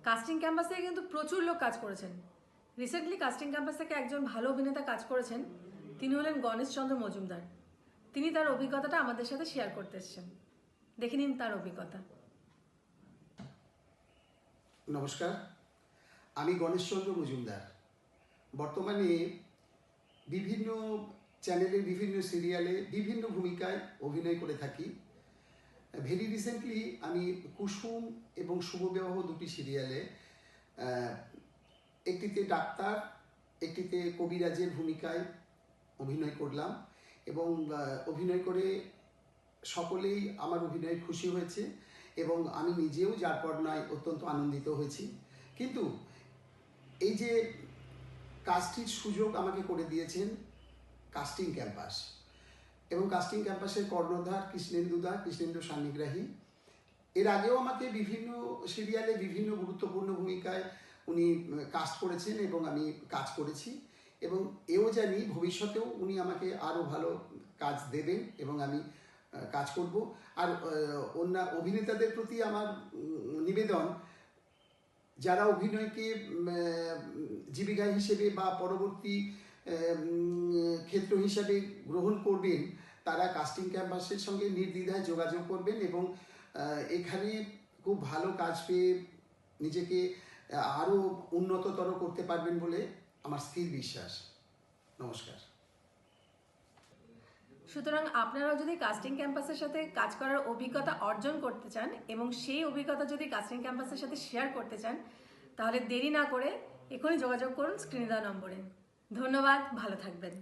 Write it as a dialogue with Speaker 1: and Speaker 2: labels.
Speaker 1: Casting ক্যাম্পাসে কিন্তু প্রচুর লোক কাজ করেছেন। রিসেন্টলি কাস্টিং ক্যাম্পাস থেকে একজন ভালো অভিনেতা কাজ করেছেন, তিনি হলেন গণেশ চন্দ্র মজুমদার। তিনি তার অভিজ্ঞতাটা আমাদের সাথে শেয়ার করতে এসেছেন। দেখে নিন তার অভিজ্ঞতা।
Speaker 2: নমস্কার, আমি গণেশ চন্দ্র মজুমদার। বর্তমানে বিভিন্ন চ্যানেলে, বিভিন্ন সিরিয়ালে, বিভিন্ন ভূমিকায় অভিনয় করে থাকি। ভেরি রিসেন্টলি আমি কুসুম এবং শুভবিবাহ দুটি সিরিয়ালে, একটিতে ডাক্তার, একটিতে কবিরাজের ভূমিকায় অভিনয় করলাম এবং অভিনয় করে সকলেই আমার অভিনয়ে খুশি হয়েছে এবং আমি নিজেও যার পর নয় অত্যন্ত আনন্দিত হয়েছি। কিন্তু এই যে কাজটির সুযোগ আমাকে করে দিয়েছেন কাস্টিং ক্যাম্পাস এবং কাস্টিং ক্যাম্পাসের কর্ণধার কৃষ্ণেন্দু সান্নিগ্রাহী। এর আগেও আমাকে বিভিন্ন সিরিয়ালে বিভিন্ন গুরুত্বপূর্ণ ভূমিকায় উনি কাস্ট করেছেন এবং আমি কাজ করেছি এবং এও জানি ভবিষ্যতেও উনি আমাকে আরও ভালো কাজ দেবেন এবং আমি কাজ করব। আর অন্য অভিনেতাদের প্রতি আমার নিবেদন, যারা অভিনয়কে জীবিকা হিসেবে বা পরবর্তী ক্ষেত্র হিসাবে গ্রহণ করবেন, তারা কাস্টিং ক্যাম্পাসের সঙ্গে নির্দ্বিধায় যোগাযোগ করবেন এবং এখানে খুব ভালো কাজ পেয়ে নিজেকে আরও উন্নততর করতে পারবেন বলে আমার স্থির বিশ্বাস। নমস্কার।
Speaker 1: সুতরাং আপনারাও যদি কাস্টিং ক্যাম্পাসের সাথে কাজ করার অভিজ্ঞতা অর্জন করতে চান এবং সেই অভিজ্ঞতা যদি কাস্টিং ক্যাম্পাসের সাথে শেয়ার করতে চান, তাহলে দেরি না করে এখনই যোগাযোগ করুন স্ক্রিনে দেওয়া নম্বরে। ধন্যবাদ, ভালো থাকবেন।